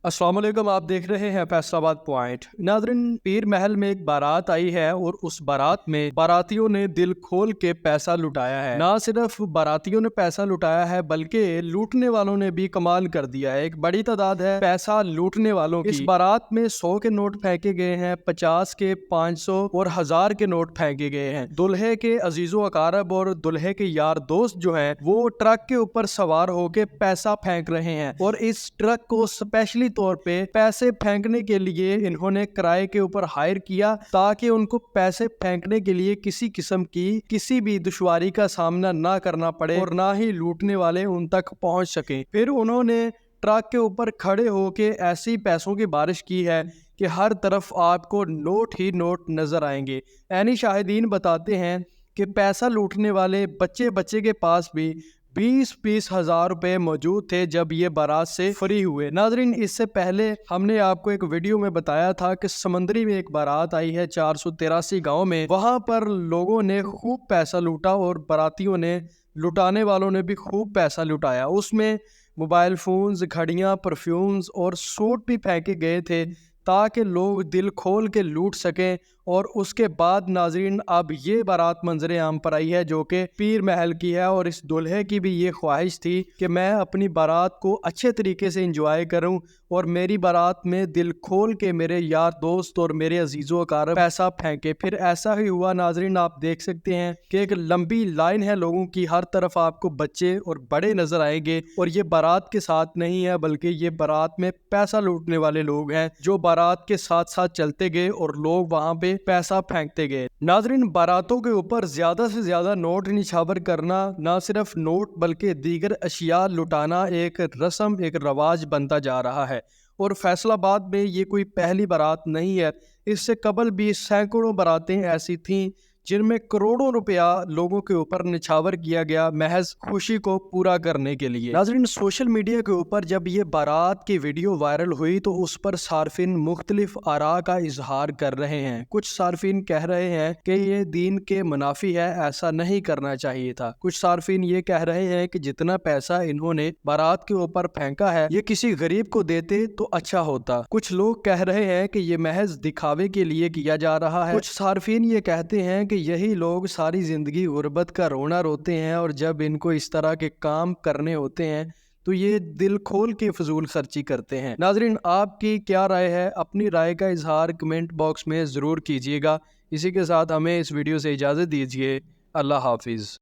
अस्सलाम वालेकुम, आप देख रहे हैं फैसलाबाद पॉइंट। नाज़रीन, पीर महल में एक बारात आई है और उस बारात में बारातियों ने दिल खोल के पैसा लुटाया है। ना सिर्फ बारातियों ने पैसा लुटाया है बल्कि लूटने वालों ने भी कमाल कर दिया है। एक बड़ी तादाद है पैसा लूटने वालों की। इस बारात में 100 के नोट फेंके गए हैं, 50 के, 500 और 1000 के नोट फेंके गए हैं। दुल्हे के अजीजो अकारब और दुल्हे के यार दोस्त जो हैं वो ट्रक के ऊपर सवार होके पैसा फेंक रहे हैं और इस ट्रक को स्पेशली तौर पे पैसे फेंकने के लिए इन्होंने किराए के ऊपर हायर किया ताकि उनको पैसे फेंकने के लिए किसी किस्म की किसी भी दुश्वारी का सामना ना करना पड़े और ना ही लूटने वाले उन तक पहुंच सकें। फिर उन्होंने ट्रक के ऊपर खड़े होके ऐसी पैसों की बारिश की है कि हर तरफ आपको नोट ही नोट नजर आएंगे। ऐनी शाहिदीन बताते हैं कि पैसा लूटने वाले बच्चे बच्चे के पास भी 20-20 हजार रुपए मौजूद थे जब ये बारात से फ्री हुए। नाजरीन, इससे पहले हमने आपको एक वीडियो में बताया था कि समंदरी में एक बारात आई है 483 गांव में। वहां पर लोगों ने खूब पैसा लूटा और बारातियों ने, लुटाने वालों ने भी खूब पैसा लुटाया। उसमें मोबाइल फोन्स, घड़ियां, परफ्यूम्स और सूट भी फेंके गए थे ताकि लोग दिल खोल के लूट सकें। और उसके बाद नाजरीन, अब ये बारात मंजरे आम पर आई है जो कि पीर महल की है और इस दुल्हे की भी ये ख्वाहिश थी कि मैं अपनी बारात को अच्छे तरीके से एंजॉय करूं और मेरी बारात में दिल खोल के मेरे यार दोस्त और मेरे अजीजों अकारब पैसा फेंके। फिर ऐसा ही हुआ नाजरीन। आप देख सकते हैं कि एक लंबी लाइन है लोगों की, हर तरफ आपको बच्चे और बड़े नजर आएंगे और ये बारात के साथ नहीं है बल्कि ये बारात में पैसा लूटने वाले लोग हैं जो बारात के साथ साथ चलते गए और लोग वहां पे पैसा फेंकते गए। नाजरीन, बारातों के ऊपर ज्यादा से ज्यादा नोट निछावर करना, ना सिर्फ नोट बल्कि दीगर अशिया लुटाना एक रस्म, एक रवाज बनता जा रहा है। और फैसलाबाद में ये कोई पहली बारात नहीं है। इससे कबल भी सैकड़ों बारातें ऐसी थीं जिनमें करोड़ों रुपया लोगों के ऊपर निछावर किया गया महज खुशी को पूरा करने के लिए। नाज़रीन, सोशल मीडिया के ऊपर जब ये बारात की वीडियो वायरल हुई तो उस पर सार्फिन मुख्तलिफ आरा का इजहार कर रहे हैं। कुछ सार्फिन कह रहे हैं कि ये दीन के मुनाफी है, ऐसा नहीं करना चाहिए था। कुछ सार्फिन ये कह रहे हैं कि जितना पैसा इन्होंने बारात के ऊपर फेंका है ये किसी गरीब को देते तो अच्छा होता। कुछ लोग कह रहे हैं कि ये महज दिखावे के लिए किया जा रहा है। कुछ सार्फिन ये कहते हैं कि यही लोग सारी जिंदगी गुर्बत का रोना रोते हैं और जब इनको इस तरह के काम करने होते हैं तो ये दिल खोल के फजूल खर्ची करते हैं। नाजरीन, आपकी क्या राय है? अपनी राय का इजहार कमेंट बॉक्स में ज़रूर कीजिएगा। इसी के साथ हमें इस वीडियो से इजाज़त दीजिए। अल्लाह हाफिज़।